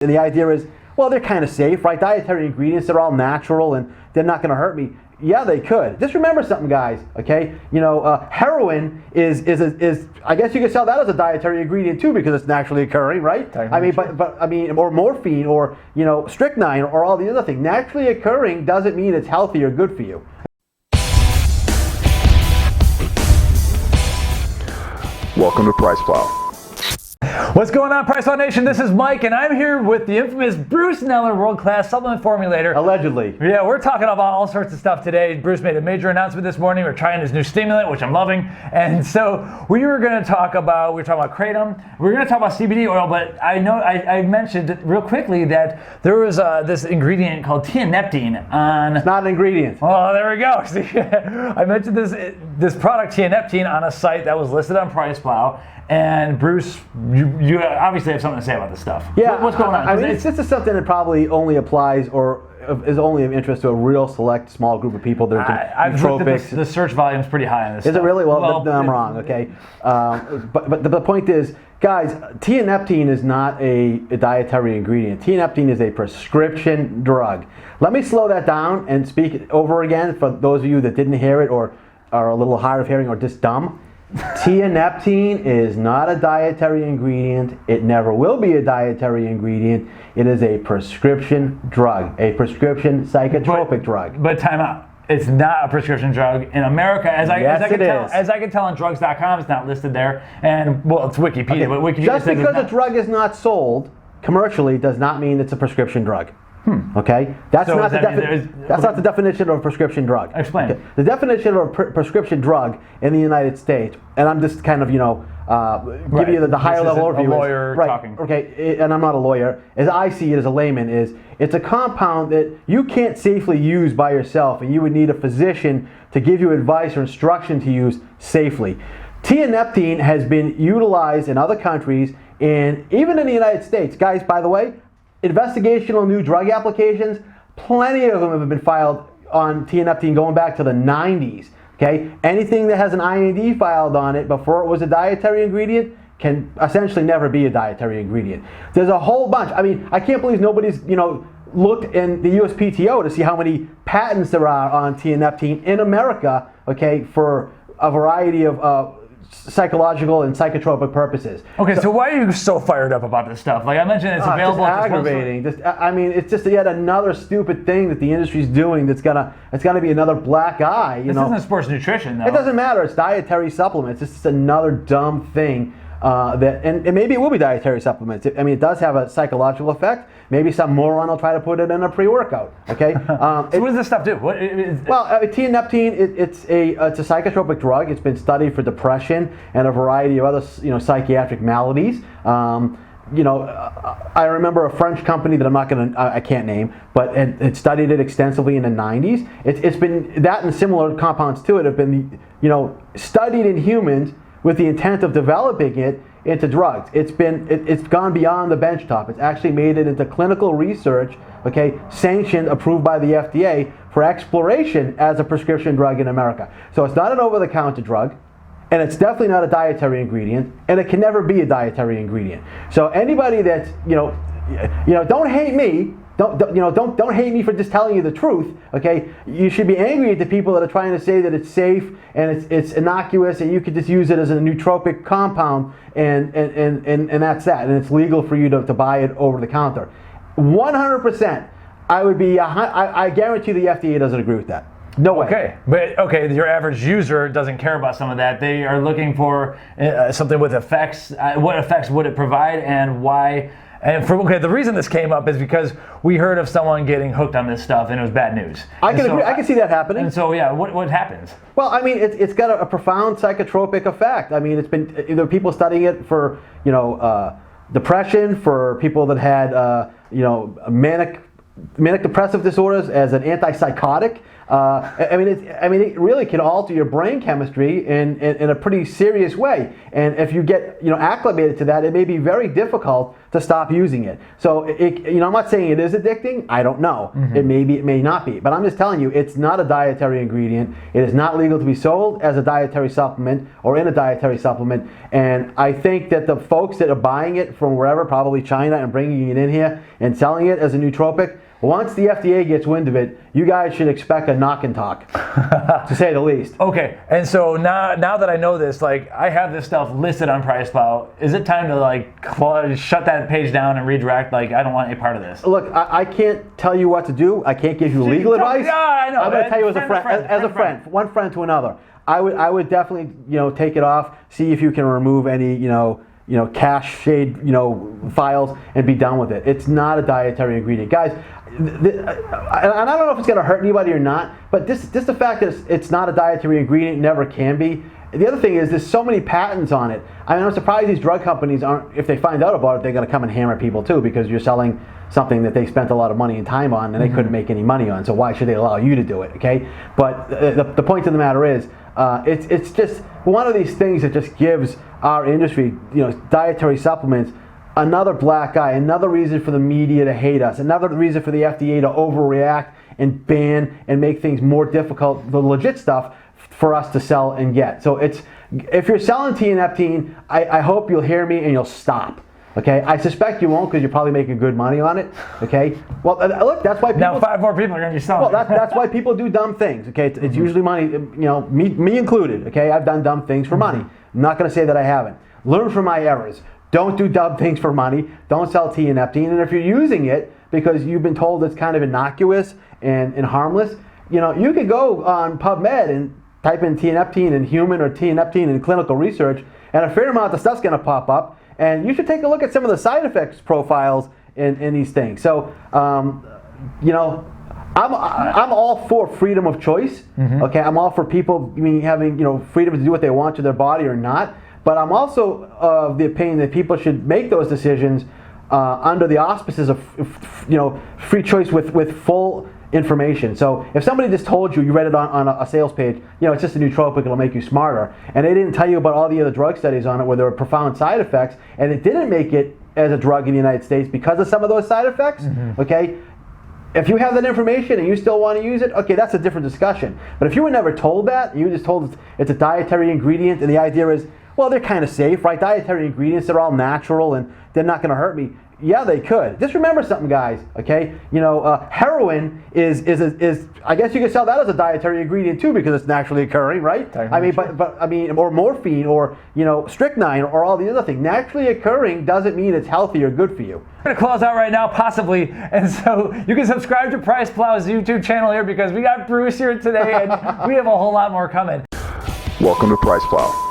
And the idea is, well, they're kind of safe, right? Dietary ingredients, they're all natural and they're not going to hurt me. Yeah, they could. Just remember something, guys, okay? Heroin is I guess you could sell that as a dietary ingredient too because it's naturally occurring, right? Or morphine or, strychnine or all the other things. Naturally occurring doesn't mean it's healthy or good for you. Welcome to Price Plow. What's going on, Price Plow Nation? This is Mike, and I'm here with the infamous Bruce Kneller, world-class supplement formulator. Allegedly. Yeah, we're talking about all sorts of stuff today. Bruce made a major announcement this morning. We're trying his new stimulant, which I'm loving. And so we were going to talk about, kratom. We were going to talk about CBD oil, but I mentioned real quickly that there was this ingredient called Tianeptine on... It's not an ingredient. Oh, there we go. See, I mentioned this product, Tianeptine, on a site that was listed on Price Plow. And Bruce, you obviously have something to say about this stuff. Yeah, what's going on? I mean, it's just something that probably only applies or is only of interest to a real select small group of people that are I've looked at the search volume is pretty high on this. Is it really? Well, then I'm wrong. Okay, but the point is, guys, Tianeptine is not a dietary ingredient. Tianeptine is a prescription drug. Let me slow that down and speak it over again for those of you that didn't hear it or are a little hard of hearing or just dumb. Tianeptine is not a dietary ingredient. It never will be a dietary ingredient. It is a prescription drug, a prescription psychotropic drug. But time out. It's not a prescription drug in America, as I can tell on drugs.com. It's not listed there, and well, it's Wikipedia. Okay. But Wikipedia just says because a drug is not sold commercially does not mean it's a prescription drug. Okay, that's not the definition of a prescription drug. Explain. Okay. The definition of a prescription drug in the United States, and I'm just kind of giving you the higher level overview. A lawyer talking. Okay, and I'm not a lawyer. As I see it as a layman, it's a compound that you can't safely use by yourself, and you would need a physician to give you advice or instruction to use safely. Tianeptine has been utilized in other countries, and even in the United States. Guys, by the way, investigational new drug applications, plenty of them have been filed on Tianeptine going back to the 90s. Okay, anything that has an IND filed on it before it was a dietary ingredient can essentially never be a dietary ingredient. There's a whole bunch. I mean, I can't believe nobody's looked in the USPTO to see how many patents there are on Tianeptine in America. Okay, for a variety of psychological and psychotropic purposes. Okay, so why are you so fired up about this stuff? Like I mentioned, it's available. It's aggravating. It's just yet another stupid thing that the industry's doing. It's gonna be another black eye. This isn't sports nutrition, though. It doesn't matter. It's dietary supplements. It's just another dumb thing. And maybe it will be dietary supplements. It does have a psychological effect. Maybe some moron will try to put it in a pre-workout. Okay. So what does this stuff do? Tianeptine, it's a psychotropic drug. It's been studied for depression and a variety of other psychiatric maladies. I remember a French company that I can't name, but it studied it extensively in the 90s. It's been that and similar compounds to it have been studied in humans with the intent of developing it into drugs. It's gone beyond the benchtop. It's actually made it into clinical research, sanctioned, approved by the FDA for exploration as a prescription drug in America. So it's not an over-the-counter drug, and it's definitely not a dietary ingredient, and it can never be a dietary ingredient. So anybody that's, don't hate me. Don't hate me for just telling you the truth. Okay, you should be angry at the people that are trying to say that it's safe and it's innocuous and you could just use it as a nootropic compound and that's that, and it's legal for you to buy it over the counter. 100%. I guarantee the FDA doesn't agree with that. No way. Okay, but your average user doesn't care about some of that. They are looking for something with effects. What effects would it provide, and why? And the reason this came up is because we heard of someone getting hooked on this stuff and it was bad news. I can see that happening. And so, yeah, what happens? Well, it's got a profound psychotropic effect. It's been people studying it for depression, for people that had manic depressive disorders as an antipsychotic. It really can alter your brain chemistry in a pretty serious way. And if you get acclimated to that, it may be very difficult to stop using it. So I'm not saying it is addicting. I don't know. It may be, it may not be. But I'm just telling you, it's not a dietary ingredient. It is not legal to be sold as a dietary supplement or in a dietary supplement. And I think that the folks that are buying it from wherever, probably China, and bringing it in here and selling it as a nootropic, once the FDA gets wind of it, you guys should expect a knock and talk, to say the least. Okay, and so now that I know this, like, I have this stuff listed on PricePlow. Is it time to like shut that page down and redirect? Like, I don't want any part of this. Look, I can't tell you what to do. I can't give you legal advice. Yeah, I know. I'm going to tell you as a friend, one friend to another. I would definitely, take it off. See if you can remove any, cache shade, files, and be done with it. It's not a dietary ingredient, guys. And I don't know if it's going to hurt anybody or not, but just the fact that it's not a dietary ingredient, never can be. The other thing is there's so many patents on it. I mean, I'm surprised these drug companies aren't, if they find out about it, they're going to come and hammer people too, because you're selling something that they spent a lot of money and time on and they couldn't make any money on. So why should they allow you to do it, okay? But the point of the matter is, it's just one of these things that just gives our industry, dietary supplements, another black eye, another reason for the media to hate us, another reason for the FDA to overreact and ban and make things more difficult, the legit stuff, for us to sell and get. So if you're selling Tianeptine, I hope you'll hear me and you'll stop. Okay, I suspect you won't, because you're probably making good money on it. Okay, well, look, that's why people. Now 5 more people are going to be selling. Well, that's why people do dumb things. Okay, it's usually money. Me included. Okay, I've done dumb things for money. I'm not going to say that I haven't. Learn from my errors. Don't do dumb things for money. Don't sell Tianeptine. And if you're using it because you've been told it's kind of innocuous and harmless, you could go on PubMed and type in Tianeptine in human or Tianeptine in clinical research, and a fair amount of stuff's going to pop up. And you should take a look at some of the side effects profiles in these things. So, I'm all for freedom of choice. Okay, I'm all for people having freedom to do what they want to their body or not. But I'm also of the opinion that people should make those decisions under the auspices of free choice with full information. So if somebody just told you read it on a sales page, it's just a nootropic, it'll make you smarter, and they didn't tell you about all the other drug studies on it where there were profound side effects, and it didn't make it as a drug in the United States because of some of those side effects, okay? If you have that information and you still want to use it, okay, that's a different discussion. But if you were never told that, you were just told it's a dietary ingredient, and the idea is, well, they're kind of safe, right? Dietary ingredients, they're all natural and they're not going to hurt me. Yeah, they could. Just remember something, guys, okay? Heroin is I guess you could sell that as a dietary ingredient too, because it's naturally occurring, right? I mean, or morphine or, strychnine or all the other things. Naturally occurring doesn't mean it's healthy or good for you. We're going to close out right now, possibly, and so you can subscribe to PricePlow's YouTube channel here, because we got Bruce here today and we have a whole lot more coming. Welcome to PricePlow.